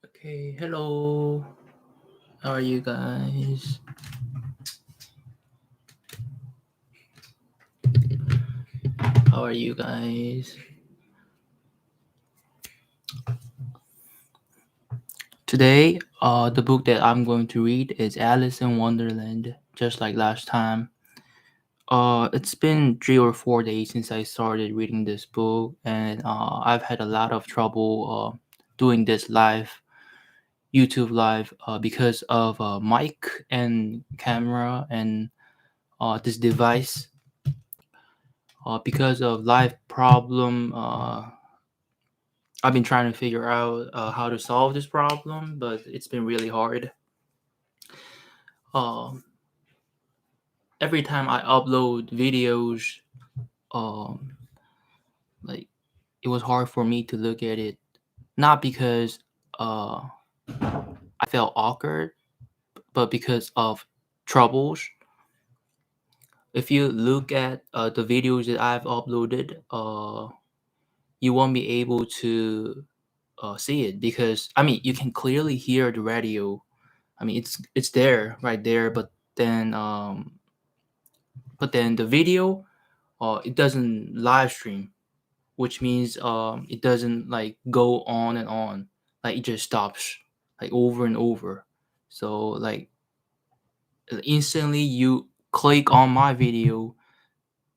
Okay, hello. How are you guys? How are you guys? Today, the book that I'm going to read is Alice in Wonderland, just like last time. It's been 3 or 4 days since I started reading this book, and I've had a lot of trouble doing this YouTube live, because of mic and camera and this device. Because of live problem, I've been trying to figure out how to solve this problem, but it's been really hard. Every time I upload videos, like it was hard for me to look at it, not because I felt awkward, but because of troubles. If you look at the videos that I've uploaded, you won't be able to see it because you can clearly hear the radio. It's there, right there, but then the video, it doesn't live stream, which means it doesn't like go on and on, like it just stops like over and over. So like instantly you click on my video,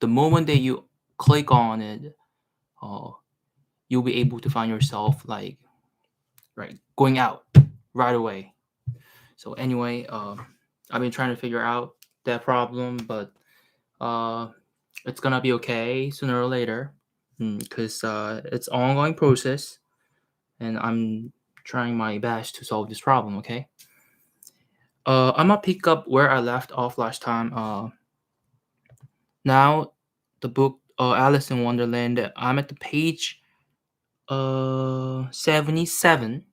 the moment that you click on it, you'll be able to find yourself like going out right away. So anyway, I've been trying to figure out that problem, but it's gonna be okay sooner or later, because it's an ongoing process, and I'm trying my best to solve this problem. Okay. I'm gonna pick up where I left off last time. Now, the book Alice in Wonderland. I'm at the page 77.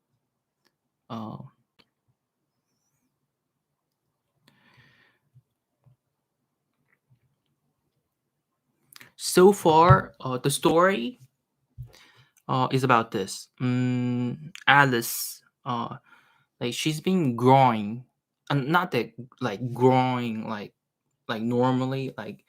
So far, the story is about this. Alice, like she's been growing, and not that like growing like normally, like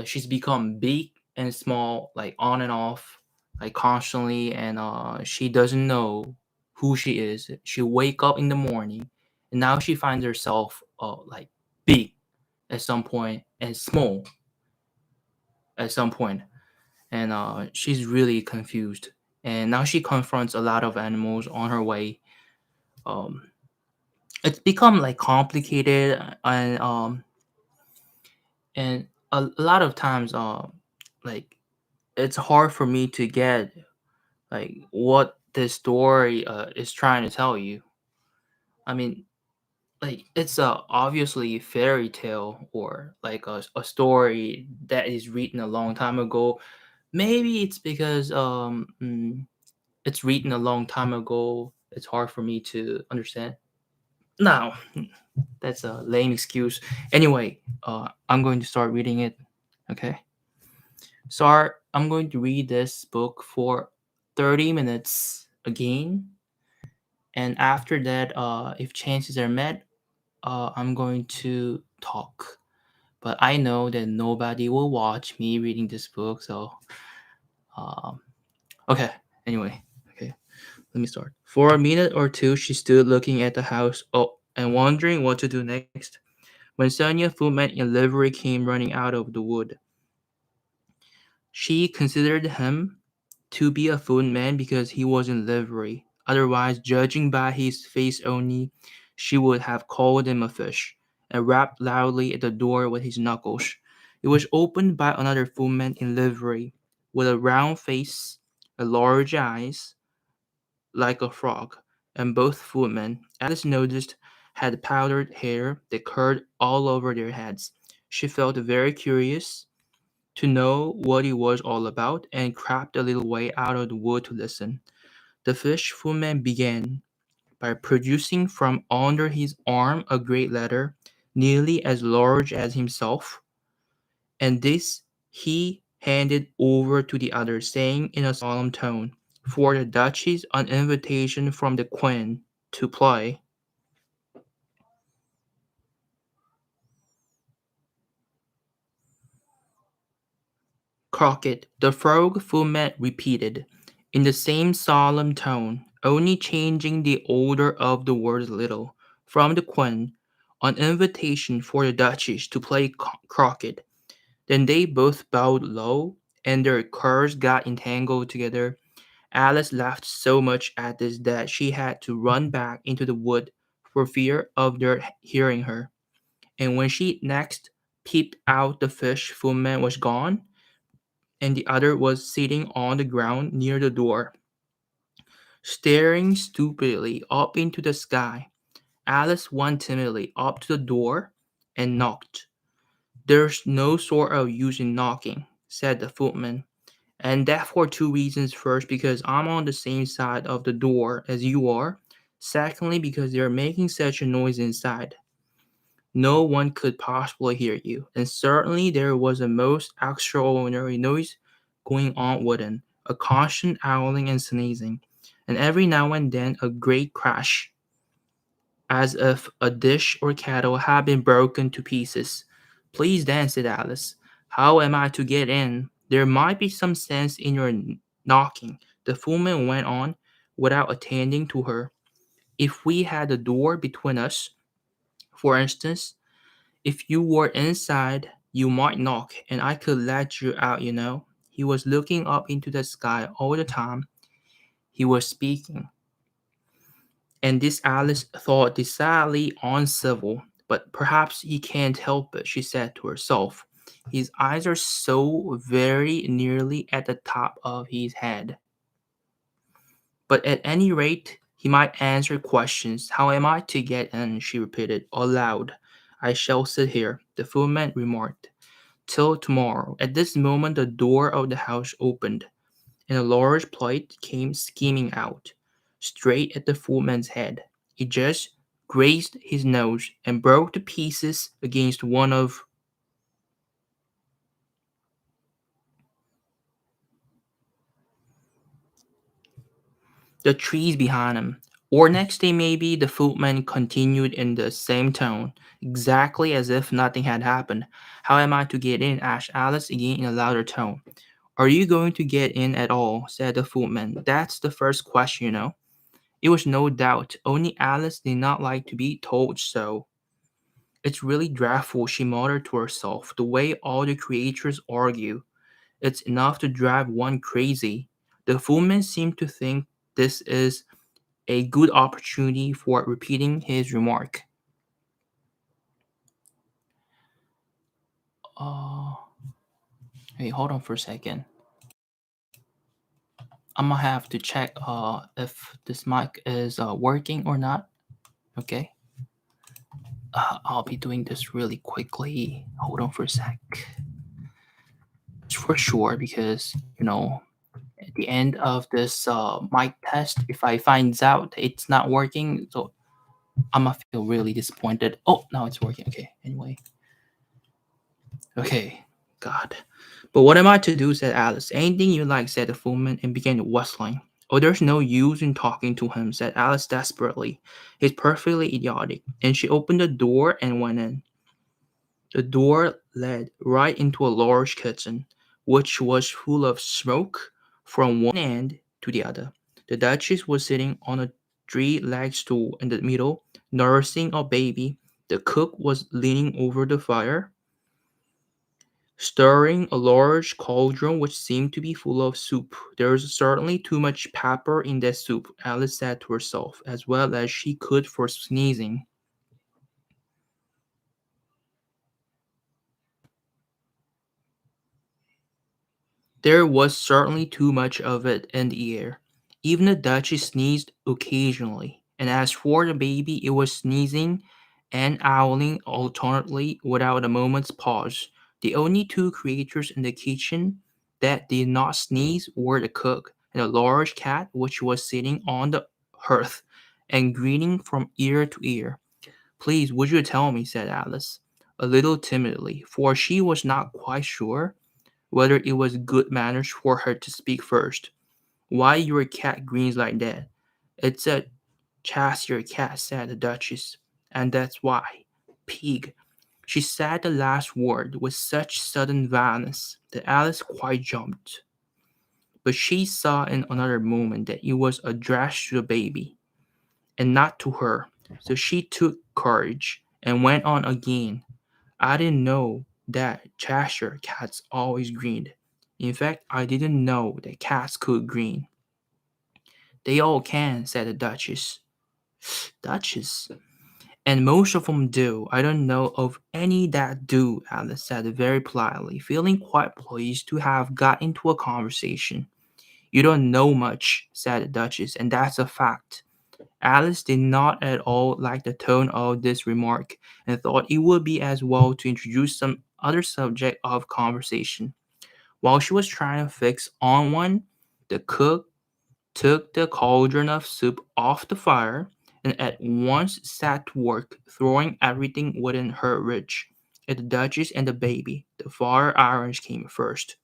she's become big and small, like on and off, like constantly, and she doesn't know who she is. She wake up in the morning, and now she finds herself like big at some point and small at some point, and she's really confused. And now she confronts a lot of animals on her way. Um, it's become like complicated, and a lot of times, like it's hard for me to get like what this story is trying to tell you. I mean, like it's obviously a fairy tale or like a story that is written a long time ago. Maybe it's because it's written a long time ago. It's hard for me to understand. No, that's a lame excuse. Anyway, I'm going to start reading it. Okay. I'm going to read this book for 30 minutes again. And after that, if chances are met, I'm going to talk. But I know that nobody will watch me reading this book. So, um, okay. Anyway, okay. Let me start. For a minute or two, she stood looking at the house and wondering what to do next when Sonia Footman in livery came running out of the wood. She considered him to be a footman because he was in livery. Otherwise, judging by his face only, she would have called him a fish and rapped loudly at the door with his knuckles. It was opened by another footman in livery, with a round face and large eyes like a frog, and both footmen, Alice noticed, had powdered hair that curled all over their heads. She felt very curious to know what it was all about and crept a little way out of the wood to listen. The fish footman began by producing from under his arm a great letter nearly as large as himself, and this he handed over to the other, saying in a solemn tone, "For the Duchess, an invitation from the Queen to play." Crockett, the frog footman repeated, in the same solemn tone, only changing the order of the words a little. "From the Queen, an invitation for the Duchess to play croquet." Then they both bowed low, and their curls got entangled together. Alice laughed so much at this that she had to run back into the wood for fear of their hearing her. And when she next peeped out, the fish footman was gone, and the other was sitting on the ground near the door, staring stupidly up into the sky. Alice went timidly up to the door and knocked. "There's no sort of use in knocking," said the footman, "and that for two reasons. First, because I'm on the same side of the door as you are. Secondly, because they're making such a noise inside. No one could possibly hear you, and certainly there was a most extraordinary noise going on within, a constant howling and sneezing, and every now and then a great crash, as if a dish or kettle had been broken to pieces." "Please then," said Alice, "how am I to get in? There might be some sense in your knocking," the footman went on, without attending to her. "If we had a door between us, for instance, if you were inside, you might knock, and I could let you out, you know." He was looking up into the sky all the time he was speaking, and this Alice thought decidedly uncivil. "But perhaps he can't help it," she said to herself. "His eyes are so very nearly at the top of his head. But at any rate, he might answer questions. How am I to get in?" she repeated aloud. "I shall sit here," the footman remarked, "till tomorrow." At this moment the door of the house opened, and a large plate came skimming out, straight at the footman's head. It just grazed his nose and broke to pieces against one of the trees behind him. Or next day maybe, the footman continued in the same tone, exactly as if nothing had happened. "How am I to get in?" asked Alice again in a louder tone. "Are you going to get in at all?" said the footman. "That's the first question, you know." It was no doubt, only Alice did not like to be told so. "It's really dreadful," she muttered to herself, "the way all the creatures argue. It's enough to drive one crazy." The footman seemed to think this is a good opportunity for repeating his remark. Uh, hey, hold on for a second. I'm gonna have to check if this mic is working or not. Okay. I'll be doing this really quickly. Hold on for a sec. For sure, because at the end of this mic test, if I finds out it's not working, so I'm gonna feel really disappointed. Oh, now it's working. Okay. Anyway. Okay. God. "But what am I to do?" said Alice. "Anything you like," said the footman, and began whistling. "Oh, there's no use in talking to him," said Alice desperately. "He's perfectly idiotic." And she opened the door and went in. The door led right into a large kitchen, which was full of smoke from one end to the other. The Duchess was sitting on a three-legged stool in the middle, nursing a baby. The cook was leaning over the fire, stirring a large cauldron which seemed to be full of soup. "There is certainly too much pepper in that soup," Alice said to herself, as well as she could for sneezing. There was certainly too much of it in the air. Even the Duchess sneezed occasionally, and as for the baby, it was sneezing and owling alternately without a moment's pause. The only two creatures in the kitchen that did not sneeze were the cook and a large cat which was sitting on the hearth and grinning from ear to ear. "Please, would you tell me," said Alice, a little timidly, for she was not quite sure whether it was good manners for her to speak first. Why your cat grins like that? It's a Cheshire cat, said the Duchess, and that's why. Pig. She said the last word with such sudden violence that Alice quite jumped. But she saw in another moment that it was addressed to the baby, and not to her. So she took courage and went on again. I didn't know that Cheshire cats always grinned. In fact, I didn't know that cats could grin. They all can, said the Duchess. Duchess? And most of them do. I don't know of any that do, Alice said very politely, feeling quite pleased to have got into a conversation. You don't know much, said the Duchess, and that's a fact. Alice did not at all like the tone of this remark and thought it would be as well to introduce some other subject of conversation. While she was trying to fix on one, the cook took the cauldron of soup off the fire and at once set to work throwing everything within her reach. At the Duchess and the baby, the fire irons came first.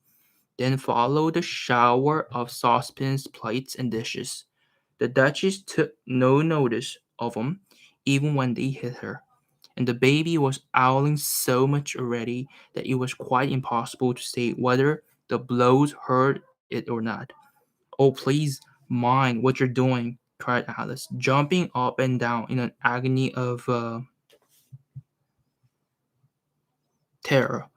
Then followed a shower of saucepans, plates, and dishes. The Duchess took no notice of them, even when they hit her, and the baby was howling so much already that it was quite impossible to say whether the blows hurt it or not. Oh, please mind what you're doing, cried Alice, jumping up and down in an agony of terror.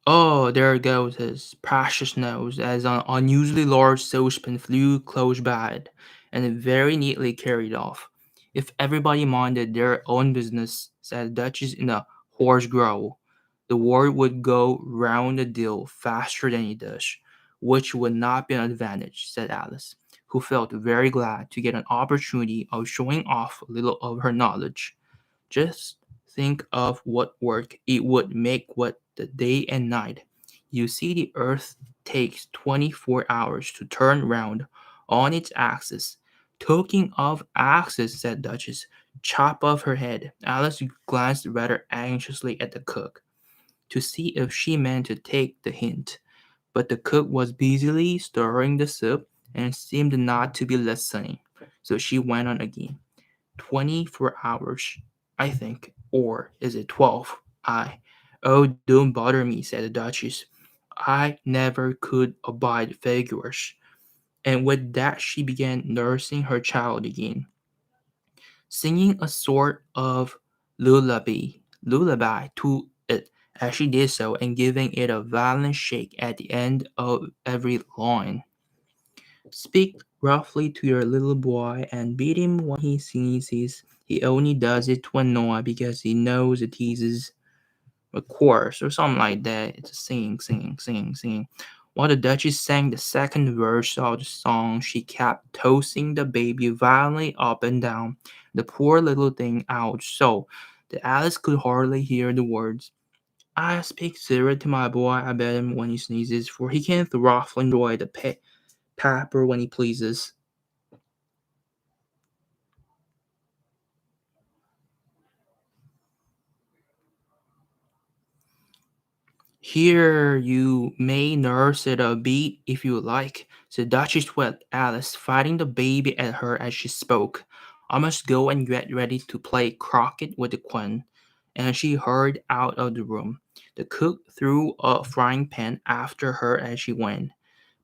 Oh, there goes his precious nose, as an unusually large saucepan flew close by it, and it very neatly carried off. If everybody minded their own business, said the Duchess in a hoarse growl, the world would go round a deal faster than it does, which would not be an advantage, said Alice, who felt very glad to get an opportunity of showing off a little of her knowledge. Just think of what work it would make with the day and night. You see, the earth takes 24 hours to turn round on its axis. Talking of axis, said Duchess, chop off her head. Alice glanced rather anxiously at the cook to see if she meant to take the hint, but the cook was busily stirring the soup and seemed not to be listening. So she went on again. 24 hours, I think. Or is it 12? Oh, don't bother me, said the Duchess. I never could abide figures. And with that, she began nursing her child again, singing a sort of lullaby to it as she did so, and giving it a violent shake at the end of every line. Speak roughly to your little boy and beat him when he sneezes. He only does it to annoy because he knows it teases a chorus or something like that. It's a singing, singing, singing, singing. While the Duchess sang the second verse of the song, she kept tossing the baby violently up and down, the poor little thing out so that Alice could hardly hear the words. I speak zero to my boy, I bet him when he sneezes, for he can thoroughly enjoy the pepper when he pleases. Here you may nurse it a bit if you like, said Duchess with Alice, fighting the baby at her as she spoke. I must go and get ready to play croquet with the Queen. And she hurried out of the room. The cook threw a frying pan after her as she went,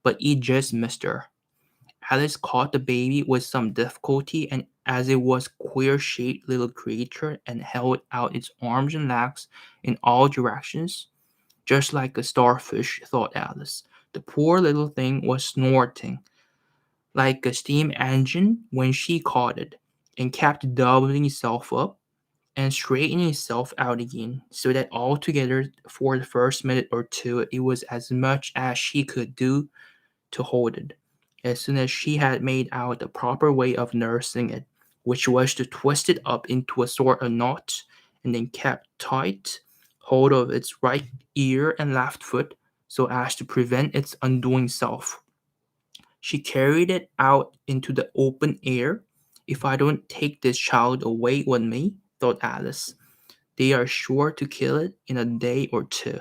but it just missed her. Alice caught the baby with some difficulty, and as it was a queer-shaped little creature and held out its arms and legs in all directions, just like a starfish, thought Alice. The poor little thing was snorting like a steam engine when she caught it, and kept doubling itself up and straightening itself out again, so that altogether for the first minute or two it was as much as she could do to hold it. As soon as she had made out the proper way of nursing it, which was to twist it up into a sort of knot, and then kept tight hold of its right ear and left foot, so as to prevent its undoing self. She carried it out into the open air. If I don't take this child away with me, thought Alice, they are sure to kill it in a day or two.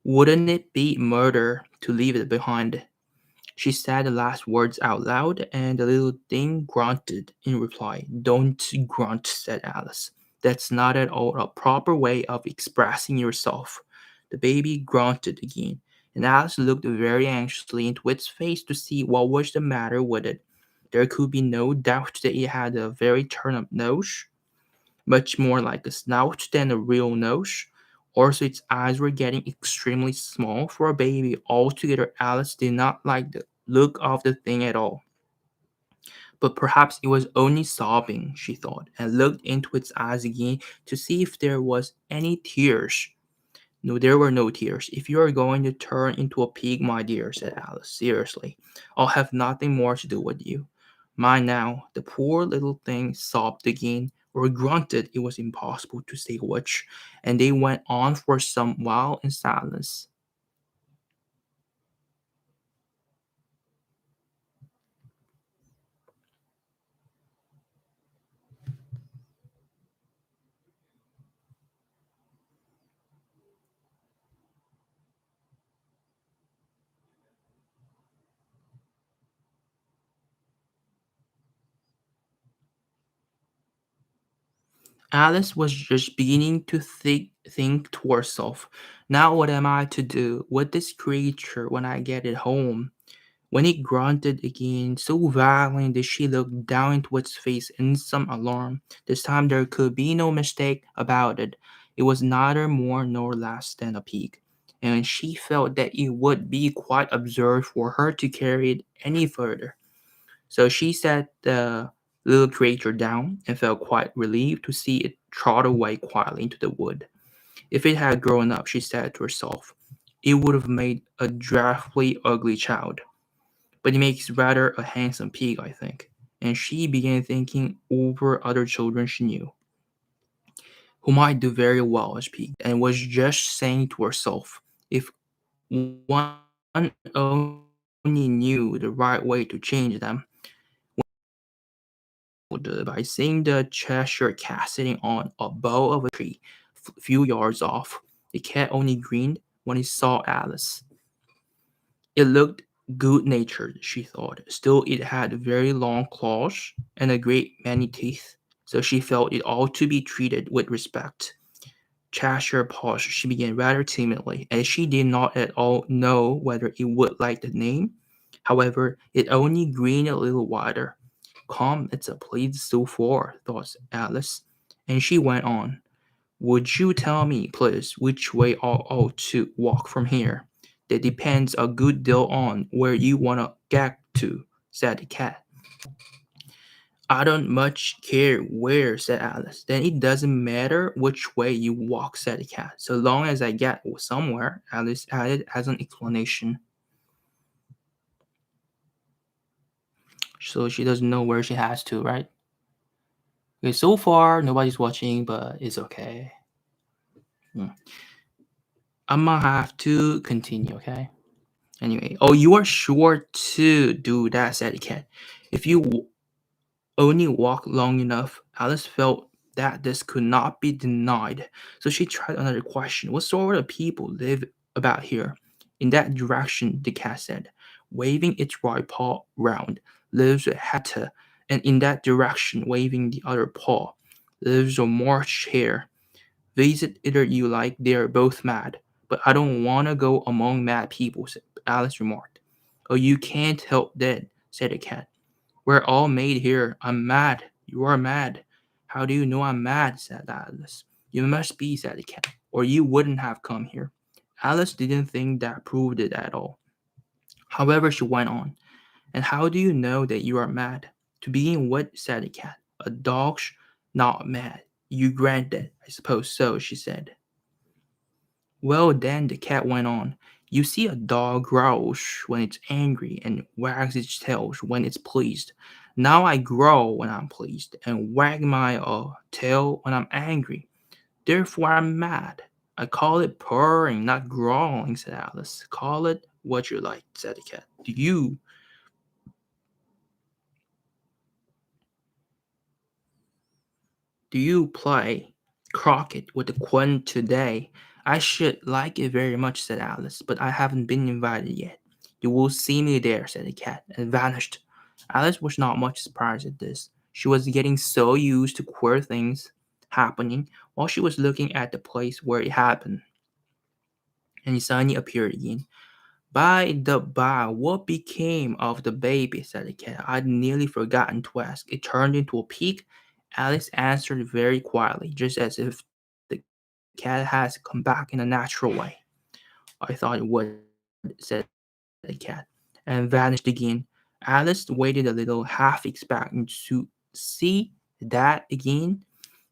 Wouldn't it be murder to leave it behind? She said the last words out loud, and the little thing grunted in reply. Don't grunt, said Alice. That's not at all a proper way of expressing yourself. The baby grunted again, and Alice looked very anxiously into its face to see what was the matter with it. There could be no doubt that it had a very turned-up nose, much more like a snout than a real nose. Also, its eyes were getting extremely small for a baby. Altogether, Alice did not like the look of the thing at all. But perhaps it was only sobbing, she thought, and looked into its eyes again to see if there was any tears. No, there were no tears. If you are going to turn into a pig, my dear, said Alice, seriously, I'll have nothing more to do with you. Mind now, the poor little thing sobbed again, or grunted, it was impossible to say which, and they went on for some while in silence. Alice was just beginning to think to herself, now what am I to do with this creature when I get it home? When it grunted again, so violently that she looked down into its face in some alarm. This time there could be no mistake about it. It was neither more nor less than a pig, and she felt that it would be quite absurd for her to carry it any further. So she set the little creature down and felt quite relieved to see it trot away quietly into the wood. If it had grown up, she said to herself, it would have made a dreadfully ugly child. But it makes rather a handsome pig, I think. And she began thinking over other children she knew, who might do very well as pigs, and was just saying to herself, if one only knew the right way to change them, by seeing the Cheshire cat sitting on a bough of a tree a few yards off. The cat only grinned when it saw Alice. It looked good-natured, she thought. Still, it had very long claws and a great many teeth, so she felt it ought to be treated with respect. Cheshire paused. She began rather timidly, as she did not at all know whether it would like the name. However, it only grinned a little wider. Come, it's a place so far, thought Alice, and she went on. Would you tell me, please, which way I ought to walk from here? That depends a good deal on where you want to get to, said the cat. I don't much care where, said Alice. Then it doesn't matter which way you walk, said the cat, so long as I get somewhere, Alice added as an explanation. So she doesn't know where she has to, right? Okay, so far nobody's watching, but it's okay. I'm gonna have to continue, okay? Anyway, oh, you are sure to do that, said the cat. If you only walk long enough, Alice felt that this could not be denied. So she tried another question. What sort of people live about here? In that direction, the cat said, waving its right paw round, lives a hatter, and in that direction, waving the other paw, lives a March hare. Visit either you like, they're both mad. But I don't want to go among mad people, Alice remarked. Oh, you can't help that, said the cat. We're all made here. I'm mad. You are mad. How do you know I'm mad, said Alice. You must be, said the cat, or you wouldn't have come here. Alice didn't think that proved it at all. However, she went on. And how do you know that you are mad? To begin with, said the cat, a dog's not mad. You grant that. I suppose so, she said. Well, then, the cat went on. You see, a dog growls when it's angry and wags its tail when it's pleased. Now I growl when I'm pleased and wag my tail when I'm angry. Therefore, I'm mad. I call it purring, not growling, said Alice. Call it what you like, said the cat. Do you play croquet with the Queen today? I should like it very much, said Alice, but I haven't been invited yet. You will see me there, said the cat, and vanished. Alice was not much surprised at this. She was getting so used to queer things happening while she was looking at the place where it happened. And he suddenly appeared again. By the by, what became of the baby? Said the cat. I'd nearly forgotten to ask. It turned into a pig. Alice answered very quietly, just as if the cat has come back in a natural way. I thought it would, said the cat, and vanished again. Alice waited a little, half expecting to see that again,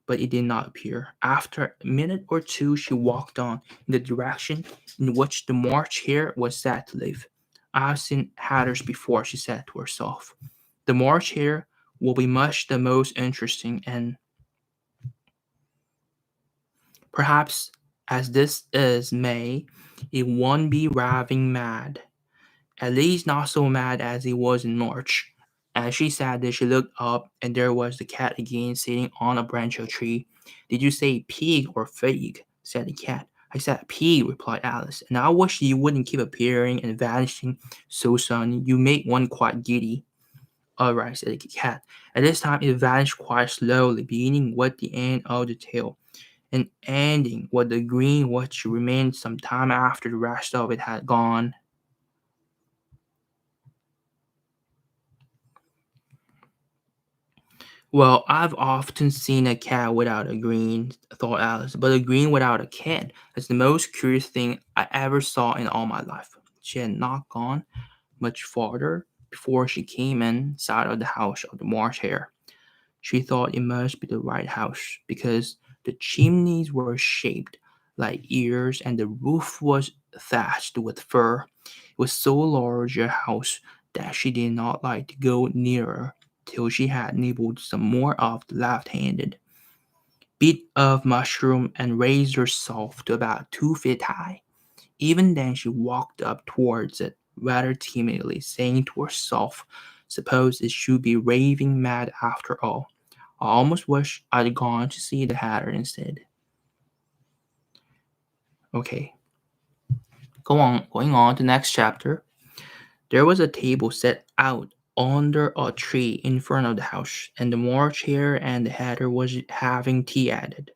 but it did not appear. After a minute or two, she walked on in the direction in which the March Hare was said to live. I've seen hatters before, she said to herself. The March Hare will be much the most interesting, and perhaps as this is May, it won't be raving mad. At least not so mad as it was in March. As she sat there, she looked up, and there was the cat again sitting on a branch of a tree. Did you say pig or fig? Said the cat. I said pig, replied Alice, and I wish you wouldn't keep appearing and vanishing so suddenly. You make one quite giddy. All right, said the cat. At this time, it vanished quite slowly, beginning with the end of the tail, and ending with the green which remained some time after the rest of it had gone. Well, I've often seen a cat without a green, thought Alice, but a green without a cat is the most curious thing I ever saw in all my life. She had not gone much farther before she came in sight of the house of the Marsh Hare. She thought it must be the right house because the chimneys were shaped like ears and the roof was thatched with fur. It was so large a house that she did not like to go nearer till she had nibbled some more of the left-handed bit of mushroom and raised herself to about 2 feet high. Even then she walked up towards it rather timidly, saying to herself, suppose it should be raving mad after all. I almost wish I'd gone to see the hatter instead. Okay, going on to the next chapter. There was a table set out under a tree in front of the house, and the March Hare and the hatter was having tea at it.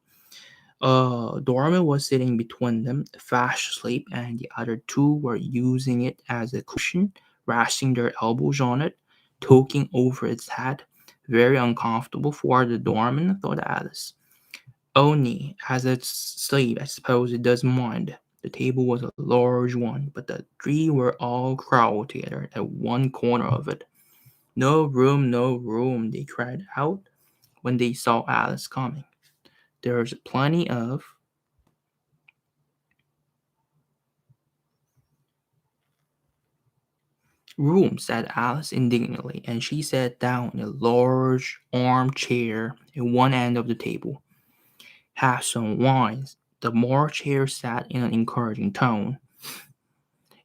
Dorman was sitting between them, fast asleep, and the other two were using it as a cushion, resting their elbows on it, talking over its head. Very uncomfortable for the doorman, thought Alice. Only as it's asleep, I suppose it doesn't mind. The table was a large one, but the three were all crowded together at one corner of it. No room, no room, they cried out when they saw Alice coming. There's plenty of room, said Alice indignantly, and she sat down in a large armchair at one end of the table. Have some wine. The March Hare sat in an encouraging tone.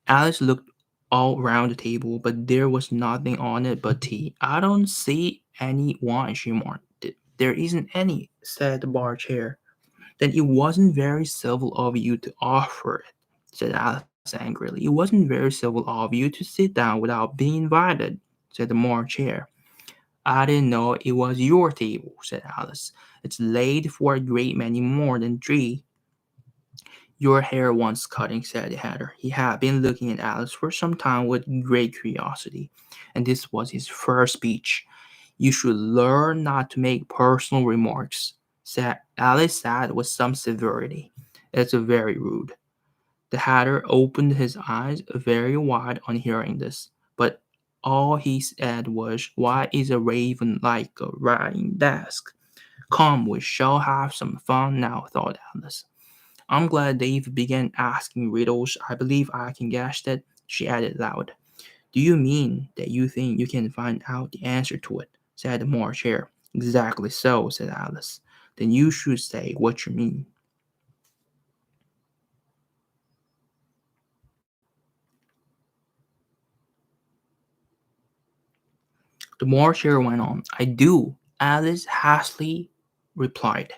Alice looked all round the table, but there was nothing on it but tea. I don't see any wine, she remarked. There isn't any, said the March Hare. Then it wasn't very civil of you to offer it, said Alice angrily. It wasn't very civil of you to sit down without being invited, said the March Hare. I didn't know it was your table, said Alice. It's laid for a great many more than three. Your hair wants cutting, said the hatter. He had been looking at Alice for some time with great curiosity, and this was his first speech. You should learn not to make personal remarks, said Alice said with some severity. It's very rude. The hatter opened his eyes very wide on hearing this, but all he said was, why is a raven like a writing desk? Come, we shall have some fun now, thought Alice. I'm glad Dave began asking riddles. I believe I can guess that, she added loud. Do you mean that you think you can find out the answer to it? Said the March Hare. Exactly so, said Alice. Then you should say what you mean. The March Hare went on. I do, Alice hastily replied.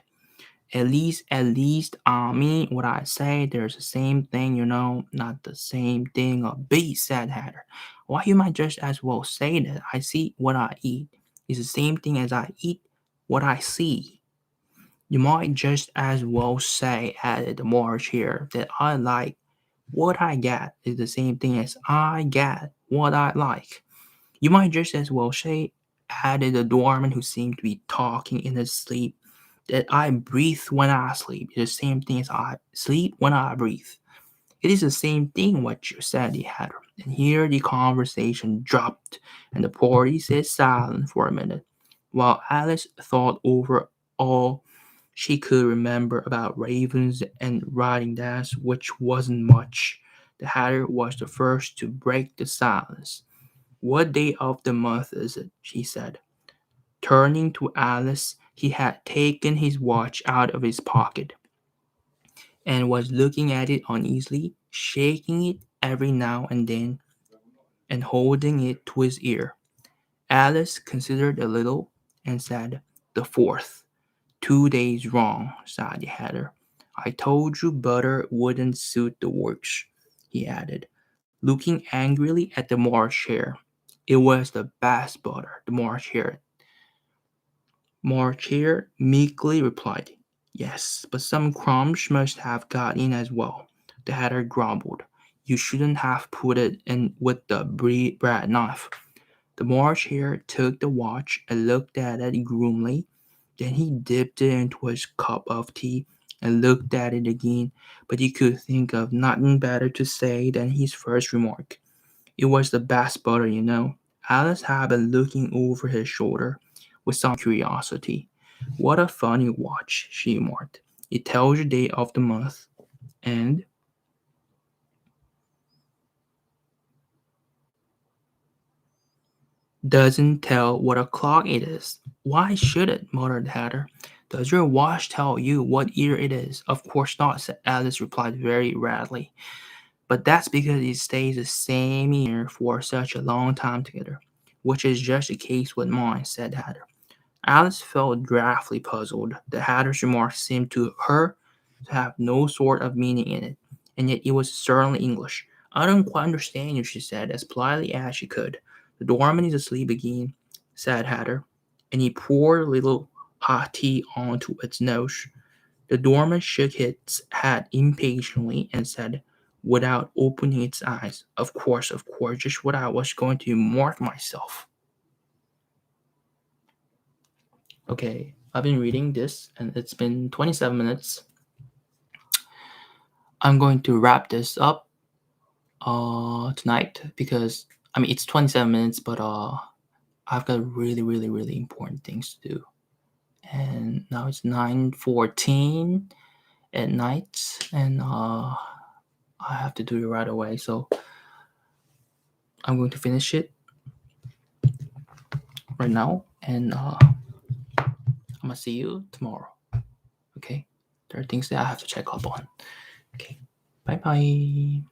At least, I mean what I say. There's the same thing, not the same thing a bee, said Hatter. Why, you might just as well say that I see what I eat is the same thing as I eat what I see. You might just as well say, added the March here, that I like what I get is the same thing as I get what I like. You might just as well say, added the doorman who seemed to be talking in his sleep, that I breathe when I sleep is the same thing as I sleep when I breathe. It is the same thing what you said, the Hatter. And here the conversation dropped, and the party sat silent for a minute, while Alice thought over all she could remember about ravens and riding desks, which wasn't much. The Hatter was the first to break the silence. What day of the month is it? She said. Turning to Alice, he had taken his watch out of his pocket and was looking at it uneasily, shaking it every now and then and holding it to his ear. Alice considered a little and said, "The 4th. 2 days wrong," sighed the Hatter. "I told you butter wouldn't suit the works," he added, looking angrily at the March Hare. It was the best butter, the March Hare meekly replied. "Yes, but some crumbs must have got in as well," the Hatter grumbled. "You shouldn't have put it in with the bread knife." The March Hare took the watch and looked at it gloomily. Then he dipped it into his cup of tea and looked at it again, but he could think of nothing better to say than his first remark. It was the best butter, Alice had been looking over his shoulder with some curiosity. "What a funny watch," she remarked. "It tells you the day of the month, and doesn't tell what o'clock it is." "Why should it?" muttered the Hatter. "Does your watch tell you what year it is?" "Of course not," said Alice replied very radically. "But that's because it stays the same year for such a long time together, which is just the case with mine," said the Hatter. Alice felt dreadfully puzzled. The Hatter's remark seemed to her to have no sort of meaning in it, and yet it was certainly English. "I don't quite understand you," she said, as politely as she could. "The doorman is asleep again," said Hatter, and he poured a little hot tea onto its nose. The doorman shook his head impatiently and said, without opening its eyes, of course, just what I was going to remark myself." Okay, I've been reading this and it's been 27 minutes. I'm going to wrap this up tonight because it's 27 minutes, but I've got really, really, really important things to do. And now it's 9:14 at night, and I have to do it right away. So I'm going to finish it right now, and I'm gonna see you tomorrow. Okay, there are things that I have to check up on. Okay, bye bye.